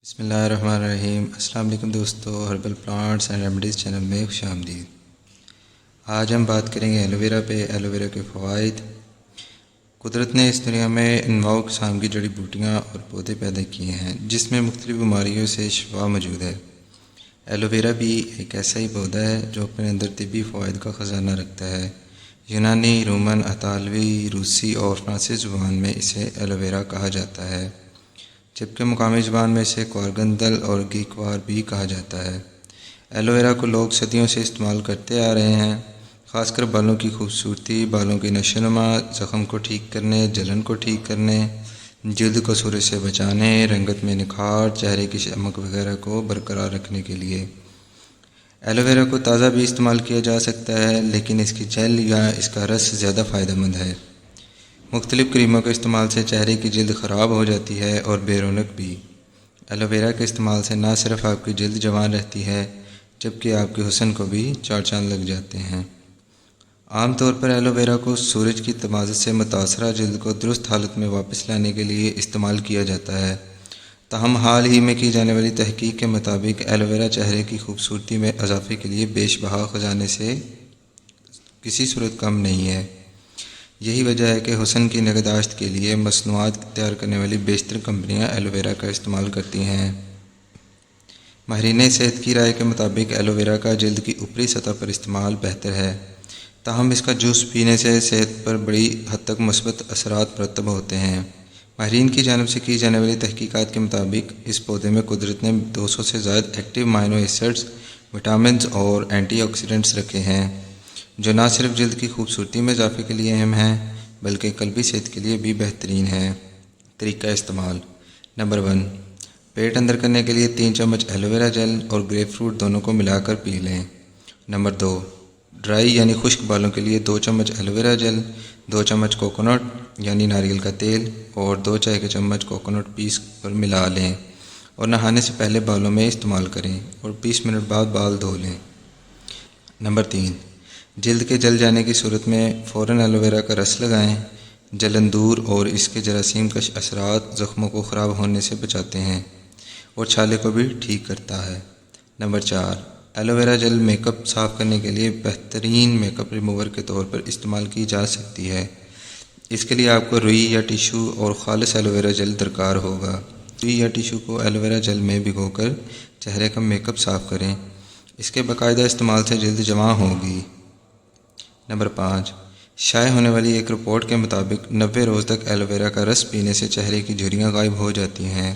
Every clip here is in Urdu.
بسم اللہ الرحمن الرحیم۔ السلام علیکم دوستو، herbal plants and remedies channel میں خوش آمدید۔ آج ہم بات کریں گے ایلو ویرا پہ، ایلو ویرا کے فوائد۔ قدرت نے اس دنیا میں انواع اقسام کی جڑی بوٹیاں اور پودے پیدا کیے ہیں جس میں مختلف بیماریوں سے شفا موجود ہے۔ ایلو ویرا بھی ایک ایسا ہی پودا ہے جو اپنے اندر طبی فوائد کا خزانہ رکھتا ہے۔ یونانی، رومن، اطالوی، روسی اور فرانسیسی زبان میں اسے ایلو ویرا کہا جاتا ہے، جبکہ مقامی زبان میں اسے کوارگندل اور گیکوار بھی کہا جاتا ہے۔ ایلو ویرا کو لوگ صدیوں سے استعمال کرتے آ رہے ہیں، خاص کر بالوں کی خوبصورتی، بالوں کی نشو و نما، زخم کو ٹھیک کرنے، جلن کو ٹھیک کرنے، جلد کو سورج سے بچانے، رنگت میں نکھار، چہرے کی چمک وغیرہ کو برقرار رکھنے کے لیے۔ ایلو ویرا کو تازہ بھی استعمال کیا جا سکتا ہے، لیکن اس کی جیل یا اس کا رس زیادہ فائدہ مند ہے۔ مختلف کریموں کے استعمال سے چہرے کی جلد خراب ہو جاتی ہے اور بے رونق بھی۔ ایلو ویرا کے استعمال سے نہ صرف آپ کی جلد جوان رہتی ہے، جبکہ آپ کے حسن کو بھی چار چاند لگ جاتے ہیں۔ عام طور پر ایلو ویرا کو سورج کی تمازت سے متاثرہ جلد کو درست حالت میں واپس لانے کے لیے استعمال کیا جاتا ہے۔ تاہم حال ہی میں کی جانے والی تحقیق کے مطابق ایلو ویرا چہرے کی خوبصورتی میں اضافے کے لیے بیش بہا خزانے سے کسی صورت کم نہیں ہے۔ یہی وجہ ہے کہ حسن کی نگہداشت کے لیے مصنوعات تیار کرنے والی بیشتر کمپنیاں ایلو ویرا کا استعمال کرتی ہیں۔ ماہرین صحت کی رائے کے مطابق ایلو ویرا کا جلد کی اوپری سطح پر استعمال بہتر ہے، تاہم اس کا جوس پینے سے صحت پر بڑی حد تک مثبت اثرات مرتب ہوتے ہیں۔ ماہرین کی جانب سے کی جانے والی تحقیقات کے مطابق اس پودے میں قدرت نے 200 سے زائد ایکٹیو امینو ایسڈز، وٹامنز اور اینٹی آکسیڈنٹس رکھے ہیں، جو نہ صرف جلد کی خوبصورتی میں اضافے کے لیے اہم ہیں بلکہ قلبی صحت کے لیے بھی بہترین ہیں۔ طریقہ استعمال: نمبر 1، پیٹ اندر کرنے کے لیے 3 چمچ ایلو ویرا جیل اور گریپ فروٹ دونوں کو ملا کر پی لیں۔ نمبر 2، ڈرائی یعنی خشک بالوں کے لیے 2 چمچ ایلو ویرا جیل، 2 چمچ کوکونٹ یعنی ناریل کا تیل اور 2 چائے کے چمچ کوکونٹ پیس کر ملا لیں اور نہانے سے پہلے بالوں میں استعمال کریں اور 20 منٹ بعد بال دھو لیں۔ نمبر 3، جلد کے جل جانے کی صورت میں فوراً ایلو ویرا کا رس لگائیں۔ جلن دور اور اس کے جراثیم کش اثرات زخموں کو خراب ہونے سے بچاتے ہیں اور چھالے کو بھی ٹھیک کرتا ہے۔ Number 4، aloe vera gel make up صاف کرنے کے لیے بہترین میک اپ ریموور کے طور پر استعمال کی جا سکتی ہے۔ اس کے لیے آپ کو روئی یا ٹیشو اور خالص ایلو ویرا جیل درکار ہوگا۔ روئی یا ٹیشو کو ایلو ویرا جیل میں بھگو کر چہرے کا میک اپ صاف کریں، اس کے باقاعدہ استعمال سے جلد جمع ہوگی۔ نمبر 5، شائع ہونے والی ایک رپورٹ کے مطابق 90 روز تک ایلو ویرا کا رس پینے سے چہرے کی جھریاں غائب ہو جاتی ہیں۔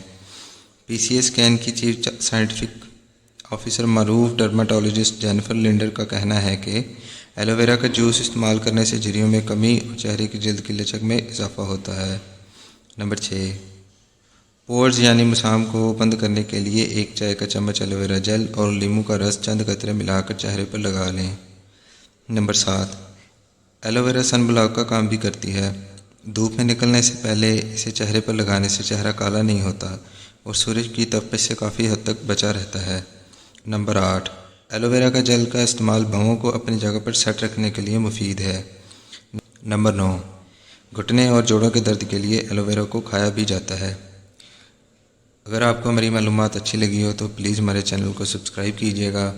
پی سی ایس اسکین کی چیف سائنٹیفک آفیسر معروف ڈرماٹولوجسٹ جینیفر لنڈر کا کہنا ہے کہ ایلو ویرا کا جوس استعمال کرنے سے جھریوں میں کمی اور چہرے کی جلد کی لچک میں اضافہ ہوتا ہے۔ نمبر 6، پورز یعنی مسام کو بند کرنے کے لیے 1 چائے کا چمچ ایلو ویرا جیل اور لیموں کا رس چند قطرے ملا کر چہرے پر لگا لیں۔ نمبر 7، ایلو ویرا سن بلاک کا کام بھی کرتی ہے۔ دھوپ میں نکلنے سے پہلے اسے چہرے پر لگانے سے چہرہ کالا نہیں ہوتا اور سورج کی تپش سے کافی حد تک بچا رہتا ہے۔ نمبر 8، ایلو ویرا کا جیل کا استعمال بھووں کو اپنی جگہ پر سیٹ رکھنے کے لیے مفید ہے۔ نمبر 9، گھٹنے اور جوڑوں کے درد کے لیے ایلو ویرا کو کھایا بھی جاتا ہے۔ اگر آپ کو ہماری معلومات اچھی لگی ہو تو پلیز ہمارے چینل کو سبسکرائب کیجیے گا۔